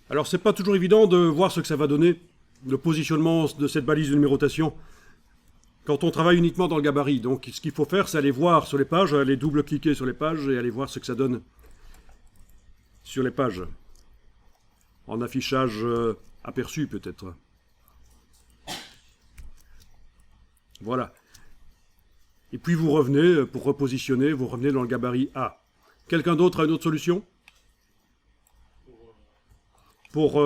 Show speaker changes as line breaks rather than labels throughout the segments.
Alors c'est pas toujours évident de voir ce que ça va donner, le positionnement de cette balise de numérotation, quand on travaille uniquement dans le gabarit. Donc ce qu'il faut faire, c'est aller voir sur les pages, aller double-cliquer sur les pages et aller voir ce que ça donne sur les pages. En affichage aperçu peut-être. Voilà. Et puis vous revenez, pour repositionner, vous revenez dans le gabarit A. Quelqu'un d'autre a une autre solution? Pour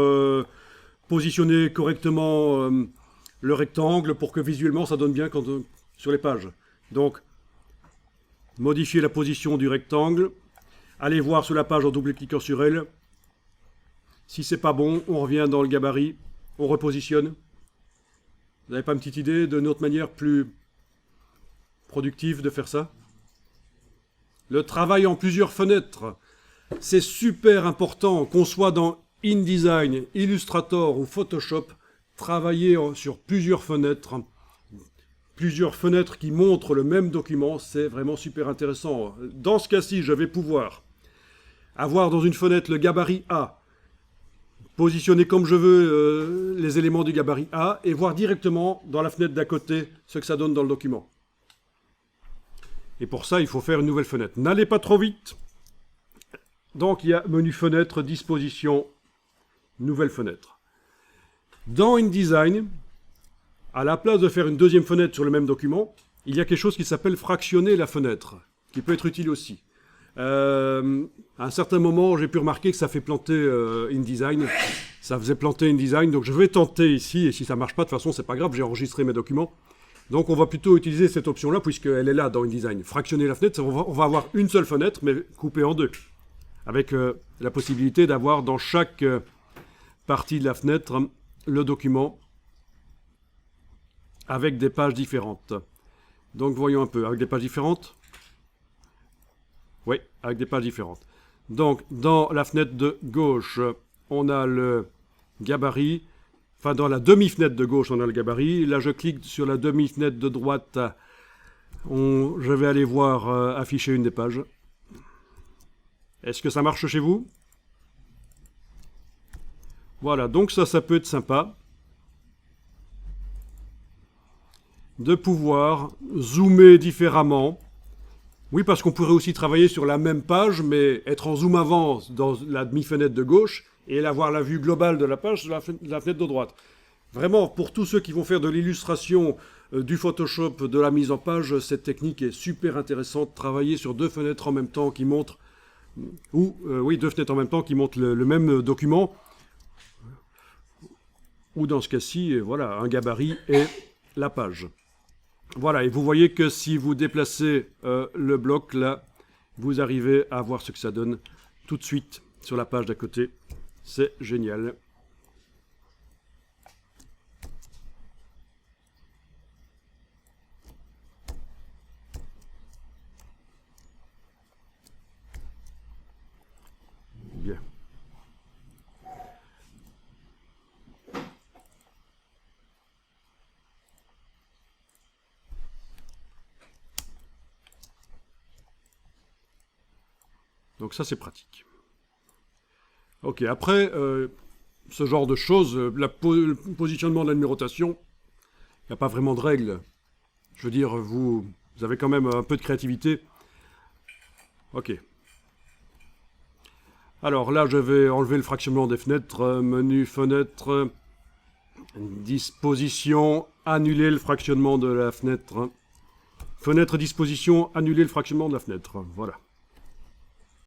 positionner correctement le rectangle, pour que visuellement ça donne bien sur les pages. Donc, modifier la position du rectangle, allez voir sur la page en double-cliquant sur elle. Si c'est pas bon, on revient dans le gabarit, on repositionne. Vous n'avez pas une petite idée d'une autre manière plus productive de faire ça? Le travail en plusieurs fenêtres, c'est super important, qu'on soit dans InDesign, Illustrator ou Photoshop, travailler sur plusieurs fenêtres qui montrent le même document, c'est vraiment super intéressant. Dans ce cas-ci, je vais pouvoir avoir dans une fenêtre le gabarit A, positionner comme je veux les éléments du gabarit A et voir directement dans la fenêtre d'à côté ce que ça donne dans le document. Et pour ça, il faut faire une nouvelle fenêtre. N'allez pas trop vite. Donc, il y a menu fenêtre, disposition, nouvelle fenêtre. Dans InDesign, à la place de faire une deuxième fenêtre sur le même document, il y a quelque chose qui s'appelle fractionner la fenêtre, qui peut être utile aussi. À un certain moment, j'ai pu remarquer que ça fait planter InDesign. Ça faisait planter InDesign, donc je vais tenter ici, et si ça ne marche pas, de toute façon, c'est pas grave, j'ai enregistré mes documents. Donc on va plutôt utiliser cette option-là, puisqu'elle est là dans InDesign. Fractionner la fenêtre, on va avoir une seule fenêtre, mais coupée en deux. Avec la possibilité d'avoir dans chaque partie de la fenêtre le document avec des pages différentes. Donc voyons un peu, avec des pages différentes. Oui, avec des pages différentes. Donc dans la fenêtre de gauche, on a le gabarit. Enfin, dans la demi-fenêtre de gauche, on a le gabarit. Là, je clique sur la demi-fenêtre de droite. Je vais aller voir afficher une des pages. Est-ce que ça marche chez vous? Voilà, donc ça peut être sympa de pouvoir zoomer différemment. Oui, parce qu'on pourrait aussi travailler sur la même page, mais être en zoom avant dans la demi-fenêtre de gauche et avoir la vue globale de la page sur la fenêtre de droite. Vraiment, pour tous ceux qui vont faire de l'illustration, du Photoshop, de la mise en page, cette technique est super intéressante. Travailler sur deux fenêtres en même temps qui montrent, deux fenêtres en même temps qui montrent le même document, ou dans ce cas-ci, voilà, un gabarit et la page. Voilà, et vous voyez que si vous déplacez le bloc là, vous arrivez à voir ce que ça donne tout de suite sur la page d'à côté. C'est génial. Bien. Donc ça, c'est pratique. Ok, après, ce genre de choses, le positionnement de la numérotation, il n'y a pas vraiment de règles. Je veux dire, vous avez quand même un peu de créativité. Ok. Alors là, je vais enlever le fractionnement des fenêtres, menu fenêtre, disposition, annuler le fractionnement de la fenêtre. Fenêtre disposition, annuler le fractionnement de la fenêtre. Voilà.